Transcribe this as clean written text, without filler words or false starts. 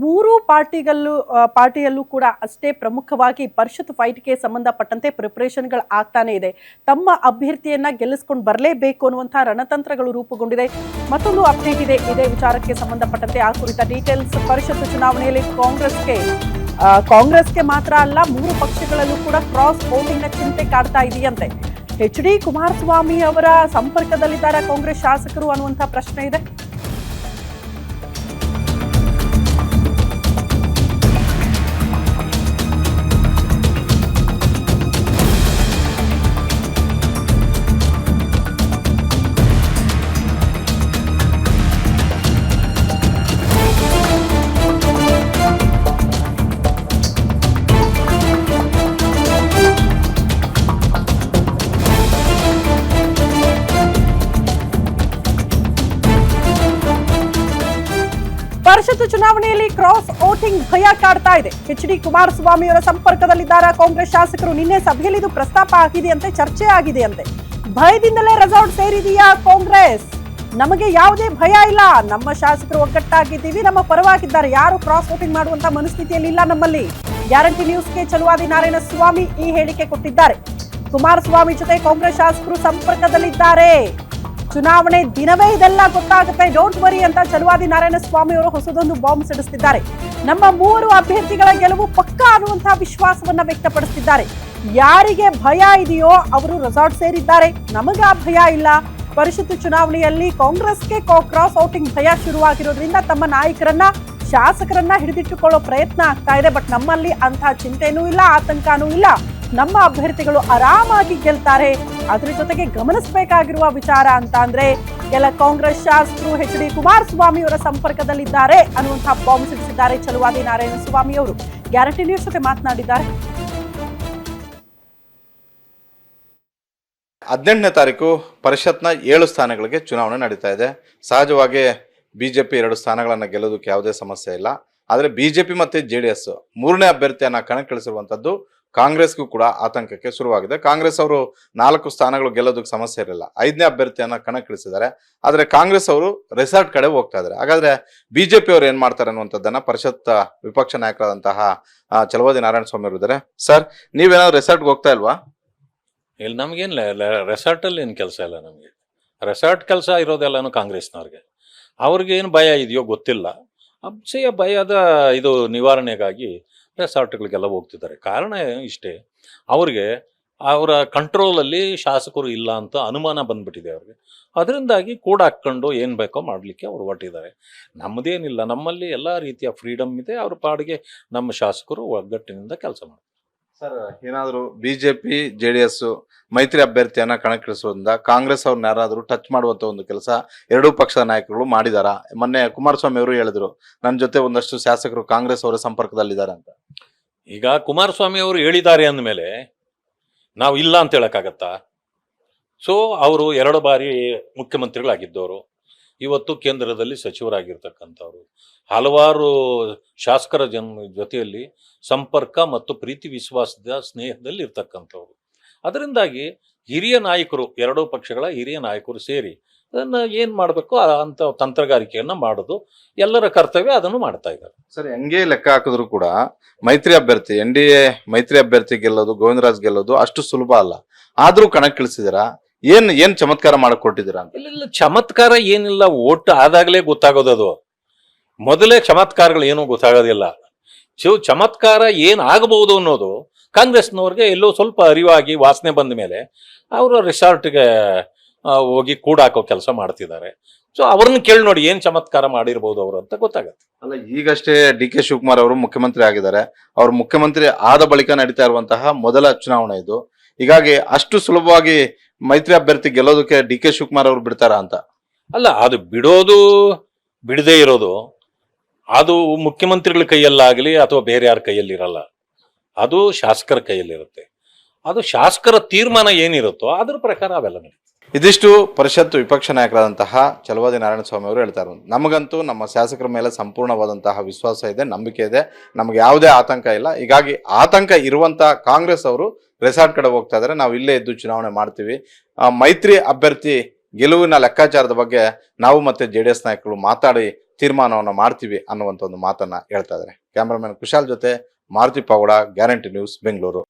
ಮೂರು ಪಾರ್ಟಿಯಲ್ಲೂ ಕೂಡ ಅಷ್ಟೇ ಪ್ರಮುಖವಾಗಿ ಪರಿಷತ್ ಫೈಟ್ಗೆ ಸಂಬಂಧಪಟ್ಟಂತೆ ಪ್ರಿಪರೇಷನ್ಗಳು ಆಗ್ತಾನೆ ಇದೆ. ತಮ್ಮ ಅಭ್ಯರ್ಥಿಯನ್ನ ಗೆಲ್ಲಿಸ್ಕೊಂಡು ಬರಲೇಬೇಕು ಅನ್ನುವಂತಹ ರಣತಂತ್ರಗಳು ರೂಪುಗೊಂಡಿದೆ. ಮತ್ತೊಂದು ಅಪ್ಡೇಟ್ ಇದೆ ಇದೇ ವಿಚಾರಕ್ಕೆ ಸಂಬಂಧಪಟ್ಟಂತೆ. ಆ ಕುರಿತ ಡೀಟೇಲ್ಸ್. ಪರಿಷತ್ ಚುನಾವಣೆಯಲ್ಲಿ ಕಾಂಗ್ರೆಸ್ಗೆ ಮಾತ್ರ ಅಲ್ಲ, ಮೂರು ಪಕ್ಷಗಳಲ್ಲೂ ಕೂಡ ಕ್ರಾಸ್ ವೋಟಿಂಗ್ ನ ಚಿಂತೆ ಕಾಡ್ತಾ ಇದೆಯಂತೆ. ಎಚ್ ಡಿ ಕುಮಾರಸ್ವಾಮಿ ಅವರ ಸಂಪರ್ಕದಲ್ಲಿದ್ದಾರೆ ಕಾಂಗ್ರೆಸ್ ಶಾಸಕರು ಅನ್ನುವಂತಹ ಪ್ರಶ್ನೆ ಇದೆ. ಪರಿಷತ್ ಚುನಾವಣೆಯಲ್ಲಿ ಕ್ರಾಸ್ ವೋಟಿಂಗ್ ಭಯ ಕಾಡ್ತಾ ಇದೆ. ಎಚ್ ಡಿ ಕುಮಾರಸ್ವಾಮಿ ಅವರ ಸಂಪರ್ಕದಲ್ಲಿದ್ದಾರೆ ಕಾಂಗ್ರೆಸ್ ಶಾಸಕರು. ನಿನ್ನೆ ಸಭೆಯಲ್ಲಿ ಇದು ಪ್ರಸ್ತಾಪ ಆಗಿದೆಯಂತೆ, ಚರ್ಚೆ ಆಗಿದೆಯಂತೆ. ಭಯದಿಂದಲೇ ರೆಸಾರ್ಟ್ ಸೇರಿದೆಯಾ ಕಾಂಗ್ರೆಸ್? ನಮಗೆ ಯಾವುದೇ ಭಯ ಇಲ್ಲ, ನಮ್ಮ ಶಾಸಕರು ಒಗ್ಗಟ್ಟಾಗಿದ್ದೀವಿ, ನಮ್ಮ ಪರವಾಗಿದ್ದಾರೆ, ಯಾರು ಕ್ರಾಸ್ ವೋಟಿಂಗ್ ಮಾಡುವಂತ ಮನಸ್ಥಿತಿಯಲ್ಲಿ ಇಲ್ಲ ನಮ್ಮಲ್ಲಿ. ಗ್ಯಾರಂಟಿ ನ್ಯೂಸ್ಗೆ ಚಲುವಾದಿ ನಾರಾಯಣಸ್ವಾಮಿ ಈ ಹೇಳಿಕೆ ಕೊಟ್ಟಿದ್ದಾರೆ. ಕುಮಾರಸ್ವಾಮಿ ಜೊತೆ ಕಾಂಗ್ರೆಸ್ ಶಾಸಕರು ಸಂಪರ್ಕದಲ್ಲಿದ್ದಾರೆ. ಚುನಾವಣೆ ದಿನವೇ ಇದೆಲ್ಲ ಗೊತ್ತಾಗುತ್ತೆ, ಡೋಂಟ್ ವರಿ ಅಂತ ಚಲುವಾದಿ ನಾರಾಯಣಸ್ವಾಮಿ ಅವರು ಹೊಸದೊಂದು ಬಾಂಬ್ ಸಿಡಿಸ್ತಿದ್ದಾರೆ. ನಮ್ಮ ಮೂರು ಅಭ್ಯರ್ಥಿಗಳ ಗೆಲುವು ಪಕ್ಕಾ ಅನ್ನುವಂತಹ ವಿಶ್ವಾಸವನ್ನ ವ್ಯಕ್ತಪಡಿಸಿದ್ದಾರೆ. ಯಾರಿಗೆ ಭಯ ಇದೆಯೋ ಅವರು ರೆಸಾರ್ಟ್ ಸೇರಿದ್ದಾರೆ, ನಮಗ ಭಯ ಇಲ್ಲ. ಪರಿಷತ್ ಚುನಾವಣೆಯಲ್ಲಿ ಕಾಂಗ್ರೆಸ್ಗೆ ಕ್ರಾಸ್ ವೋಟಿಂಗ್ ಭಯ ಶುರುವಾಗಿರೋದ್ರಿಂದ ತಮ್ಮ ನಾಯಕರನ್ನ ಶಾಸಕರನ್ನ ಹಿಡಿದಿಟ್ಟುಕೊಳ್ಳೋ ಪ್ರಯತ್ನ ಆಗ್ತಾ ಇದೆ. ಬಟ್ ನಮ್ಮಲ್ಲಿ ಅಂತಹ ಚಿಂತೆನೂ ಇಲ್ಲ, ಆತಂಕನೂ ಇಲ್ಲ. ನಮ್ಮ ಅಭ್ಯರ್ಥಿಗಳು ಆರಾಮಾಗಿ ಗೆಲ್ತಾರೆ. ಅದ್ರ ಜೊತೆಗೆ ಗಮನಿಸಬೇಕಾಗಿರುವ ವಿಚಾರ ಅಂತ ಅಂದ್ರೆ ಕೆಲ ಕಾಂಗ್ರೆಸ್ ಶಾಸಕರು ಎಚ್ ಡಿ ಕುಮಾರಸ್ವಾಮಿ ಅವರ ಸಂಪರ್ಕದಲ್ಲಿದ್ದಾರೆ ಅನ್ನುವಂತಹ ಬಾಂಬ್ ಸಿಡಿಸಿದ್ದಾರೆ ಚಲುವಾದಿ ನಾರಾಯಣಸ್ವಾಮಿ ಅವರು. ಗ್ಯಾರಂಟಿ ನ್ಯೂಸ್ ಜೊತೆ ಮಾತನಾಡಿದ್ದಾರೆ. 18ನೇ ತಾರೀಕು ಪರಿಷತ್ನ 7 ಸ್ಥಾನಗಳಿಗೆ ಚುನಾವಣೆ ನಡೀತಾ ಇದೆ. ಸಹಜವಾಗಿ ಬಿಜೆಪಿ 2 ಸ್ಥಾನಗಳನ್ನು ಗೆಲ್ಲೋದಕ್ಕೆ ಯಾವುದೇ ಸಮಸ್ಯೆ ಇಲ್ಲ. ಆದರೆ ಬಿಜೆಪಿ ಮತ್ತು JDS 3ನೇ ಅಭ್ಯರ್ಥಿಯನ್ನ ಕಣಕ್ಕಿಳಿಸಿರುವಂಥದ್ದು ಕಾಂಗ್ರೆಸ್ಗೂ ಕೂಡ ಆತಂಕಕ್ಕೆ ಶುರುವಾಗಿದೆ. ಕಾಂಗ್ರೆಸ್ ಅವರು 4 ಸ್ಥಾನಗಳು ಗೆಲ್ಲೋದಕ್ಕೆ ಸಮಸ್ಯೆ ಇರಲಿಲ್ಲ, 5ನೇ ಅಭ್ಯರ್ಥಿಯನ್ನ ಕಣಕ್ಕಿಳಿಸಿದ್ದಾರೆ. ಆದರೆ ಕಾಂಗ್ರೆಸ್ ಅವರು ರೆಸಾರ್ಟ್ ಕಡೆ ಹೋಗ್ತಾ ಇದ್ದಾರೆ. ಹಾಗಾದ್ರೆ ಬಿಜೆಪಿ ಅವರು ಏನ್ ಮಾಡ್ತಾರೆ ಅನ್ನುವಂಥದ್ದನ್ನ ಪರಿಷತ್ ವಿಪಕ್ಷ ನಾಯಕರಾದಂತಹ ಚಲುವಾದಿ ನಾರಾಯಣಸ್ವಾಮಿ ಅವರು ಇದ್ದಾರೆ. ಸರ್, ನೀವೇನಾದ್ರು ರೆಸಾರ್ಟ್ಗೆ ಹೋಗ್ತಾ ಇಲ್ವಾ? ಇಲ್ಲಿ ನಮ್ಗೇನಿಲ್ಲ, ರೆಸಾರ್ಟಲ್ಲಿ ಏನು ಕೆಲಸ ಇಲ್ಲ. ನಮಗೆ ರೆಸಾರ್ಟ್ ಕೆಲಸ ಇರೋದೆಲ್ಲನೂ ಕಾಂಗ್ರೆಸ್ನವ್ರಿಗೆ. ಅವ್ರಿಗೇನು ಭಯ ಇದೆಯೋ ಗೊತ್ತಿಲ್ಲ. ಭಯದ ಇದು ನಿವಾರಣೆಗಾಗಿ ರೆಸಾರ್ಟ್ಗಳಿಗೆಲ್ಲ ಹೋಗ್ತಿದ್ದಾರೆ. ಕಾರಣ ಇಷ್ಟೇ, ಅವ್ರಿಗೆ ಅವರ ಕಂಟ್ರೋಲಲ್ಲಿ ಶಾಸಕರು ಇಲ್ಲ ಅಂತ ಅನುಮಾನ ಬಂದ್ಬಿಟ್ಟಿದೆ ಅವ್ರಿಗೆ. ಅದರಿಂದಾಗಿ ಕೂಡ ಹಾಕ್ಕೊಂಡು ಏನು ಬೇಕೋ ಮಾಡಲಿಕ್ಕೆ ಅವ್ರು ಹೊರಟಿದ್ದಾರೆ. ನಮ್ಮದೇನಿಲ್ಲ, ನಮ್ಮಲ್ಲಿ ಎಲ್ಲ ರೀತಿಯ ಫ್ರೀಡಮ್ ಇದೆ. ಅವ್ರ ಪಾಡಿಗೆ ನಮ್ಮ ಶಾಸಕರು ಒಗ್ಗಟ್ಟಿನಿಂದ ಕೆಲಸ ಮಾಡ್ತಾರೆ. ಸರ್, ಏನಾದರೂ ಬಿಜೆಪಿ JDS ಮೈತ್ರಿ ಅಭ್ಯರ್ಥಿಯನ್ನ ಕಣಕ್ಕಿಳಿಸೋದ್ರಿಂದ ಕಾಂಗ್ರೆಸ್ ಅವ್ರನ್ನ ಯಾರಾದರೂ ಟಚ್ ಮಾಡುವಂತ ಒಂದು ಕೆಲಸ 2 ಪಕ್ಷದ ನಾಯಕರು ಮಾಡಿದಾರಾ? ಮೊನ್ನೆ ಕುಮಾರಸ್ವಾಮಿ ಅವರು ಹೇಳಿದ್ರು, ನನ್ನ ಜೊತೆ ಒಂದಷ್ಟು ಶಾಸಕರು ಕಾಂಗ್ರೆಸ್ ಅವರ ಸಂಪರ್ಕದಲ್ಲಿದ್ದಾರೆ ಅಂತ. ಈಗ ಕುಮಾರಸ್ವಾಮಿ ಅವರು ಹೇಳಿದ್ದಾರೆ ಅಂದಮೇಲೆ ನಾವು ಇಲ್ಲ ಅಂತ ಹೇಳಕ್ಕಾಗತ್ತಾ? ಸೊ ಅವರು 2 ಬಾರಿ ಮುಖ್ಯಮಂತ್ರಿಗಳಾಗಿದ್ದವರು, ಇವತ್ತು ಕೇಂದ್ರದಲ್ಲಿ ಸಚಿವರಾಗಿರ್ತಕ್ಕಂಥವ್ರು, ಹಲವಾರು ಶಾಸಕರ ಜೊತೆಯಲ್ಲಿ ಸಂಪರ್ಕ ಮತ್ತು ಪ್ರೀತಿ ವಿಶ್ವಾಸದ ಸ್ನೇಹದಲ್ಲಿ ಇರ್ತಕ್ಕಂಥವ್ರು. ಅದರಿಂದಾಗಿ ಹಿರಿಯ ನಾಯಕರು, 2 ಪಕ್ಷಗಳ ಹಿರಿಯ ನಾಯಕರು ಸೇರಿ ಅದನ್ನು ಏನು ಮಾಡಬೇಕು ಅಂತ ತಂತ್ರಗಾರಿಕೆಯನ್ನು ಮಾಡೋದು ಎಲ್ಲರ ಕರ್ತವ್ಯ, ಅದನ್ನು ಮಾಡ್ತಾ ಇದ್ದಾರೆ. ಸರ್, ಹೆಂಗೆ ಲೆಕ್ಕ ಹಾಕಿದ್ರು ಕೂಡ ಮೈತ್ರಿ ಅಭ್ಯರ್ಥಿ NDA ಮೈತ್ರಿ ಅಭ್ಯರ್ಥಿ ಗೆಲ್ಲೋದು, ಗೋವಿಂದರಾಜ್ ಗೆಲ್ಲೋದು ಅಷ್ಟು ಸುಲಭ ಅಲ್ಲ. ಆದ್ರೂ ಕಣಕ್ಕಿಳಿಸಿದಿರಾ? ಏನ್ ಚಮತ್ಕಾರ ಮಾಡಿಕೊಟ್ಟಿದ್ದೀರಾ ಅಂತ? ಇಲ್ಲ, ಚಮತ್ಕಾರ ಏನಿಲ್ಲ, ಓಟ್ ಆದಾಗಲೇ ಗೊತ್ತಾಗೋದದು. ಮೊದಲೇ ಚಮತ್ಕಾರಗಳು ಏನೂ ಗೊತ್ತಾಗೋದಿಲ್ಲ. ಚಮತ್ಕಾರ ಏನ್ ಆಗಬಹುದು ಅನ್ನೋದು ಕಾಂಗ್ರೆಸ್ನವ್ರಿಗೆ ಎಲ್ಲೋ ಸ್ವಲ್ಪ ಅರಿವಾಗಿ ವಾಸನೆ ಬಂದ ಮೇಲೆ ಅವರು ರೆಸಾರ್ಟ್ಗೆ ಹೋಗಿ ಕೂಡಾಕೋ ಕೆಲಸ ಮಾಡ್ತಿದ್ದಾರೆ. ಸೊ ಅವ್ರನ್ನ ಕೇಳಿ ನೋಡಿ ಏನ್ ಚಮತ್ಕಾರ ಮಾಡಿರ್ಬೋದು ಅವರು ಅಂತ ಗೊತ್ತಾಗತ್ತೆ. ಅಲ್ಲ, ಈಗಷ್ಟೇ DK ಶಿವಕುಮಾರ್ ಅವರು ಮುಖ್ಯಮಂತ್ರಿ ಆಗಿದ್ದಾರೆ. ಅವ್ರು ಮುಖ್ಯಮಂತ್ರಿ ಆದ ಬಳಿಕ ನಡೀತಾ ಇರುವಂತಹ ಮೊದಲ ಚುನಾವಣೆ ಇದು. ಹೀಗಾಗಿ ಅಷ್ಟು ಸುಲಭವಾಗಿ ಮೈತ್ರಿ ಅಭ್ಯರ್ಥಿ ಗೆಲ್ಲೋದಕ್ಕೆ DK ಶಿವಕುಮಾರ್ ಅವರು ಬಿಡ್ತಾರ ಅಂತ? ಅಲ್ಲ, ಅದು ಬಿಡೋದು ಬಿಡದೇ ಇರೋದು ಅದು ಮುಖ್ಯಮಂತ್ರಿಗಳ ಕೈಯಲ್ಲಾಗಲಿ ಅಥವಾ ಬೇರೆ ಯಾರ ಕೈಯಲ್ಲಿ ಇರಲ್ಲ, ಅದು ಶಾಸಕರ ಕೈಯಲ್ಲಿರುತ್ತೆ. ಅದು ಶಾಸಕರ ತೀರ್ಮಾನ ಏನಿರುತ್ತೋ ಅದ್ರ ಪ್ರಕಾರ ಅವೆಲ್ಲ ನಡೀತದೆ. ಇದಿಷ್ಟು ಪರಿಷತ್ ವಿಪಕ್ಷ ನಾಯಕರಾದಂತಹ ಚಲುವಾದಿ ನಾರಾಯಣಸ್ವಾಮಿ ಅವರು ಹೇಳ್ತಾ ಇರೋದು. ನಮಗಂತೂ ನಮ್ಮ ಶಾಸಕರ ಮೇಲೆ ಸಂಪೂರ್ಣವಾದಂತಹ ವಿಶ್ವಾಸ ಇದೆ, ನಂಬಿಕೆ ಇದೆ, ನಮಗೆ ಯಾವುದೇ ಆತಂಕ ಇಲ್ಲ. ಹೀಗಾಗಿ ಆತಂಕ ಇರುವಂತಹ ಕಾಂಗ್ರೆಸ್ ಅವರು ರೆಸಾರ್ಟ್ ಕಡೆ ಹೋಗ್ತಾ ಇದ್ದಾರೆ, ನಾವು ಇಲ್ಲೇ ಇದ್ದು ಚುನಾವಣೆ ಮಾಡ್ತೀವಿ. ಮೈತ್ರಿ ಅಭ್ಯರ್ಥಿ ಗೆಲುವಿನ ಲೆಕ್ಕಾಚಾರದ ಬಗ್ಗೆ ನಾವು ಮತ್ತೆ JDS ನಾಯಕರು ಮಾತಾಡಿ ತೀರ್ಮಾನವನ್ನು ಮಾಡ್ತೀವಿ ಅನ್ನುವಂಥ ಒಂದು ಮಾತನ್ನ ಹೇಳ್ತಾ ಇದ್ದಾರೆ. ಕ್ಯಾಮ್ರಾಮನ್ ಕುಶಾಲ್ ಜೊತೆ ಮಾರುತಿ ಪವಾಡ, ಗ್ಯಾರಂಟಿ ನ್ಯೂಸ್, ಬೆಂಗಳೂರು.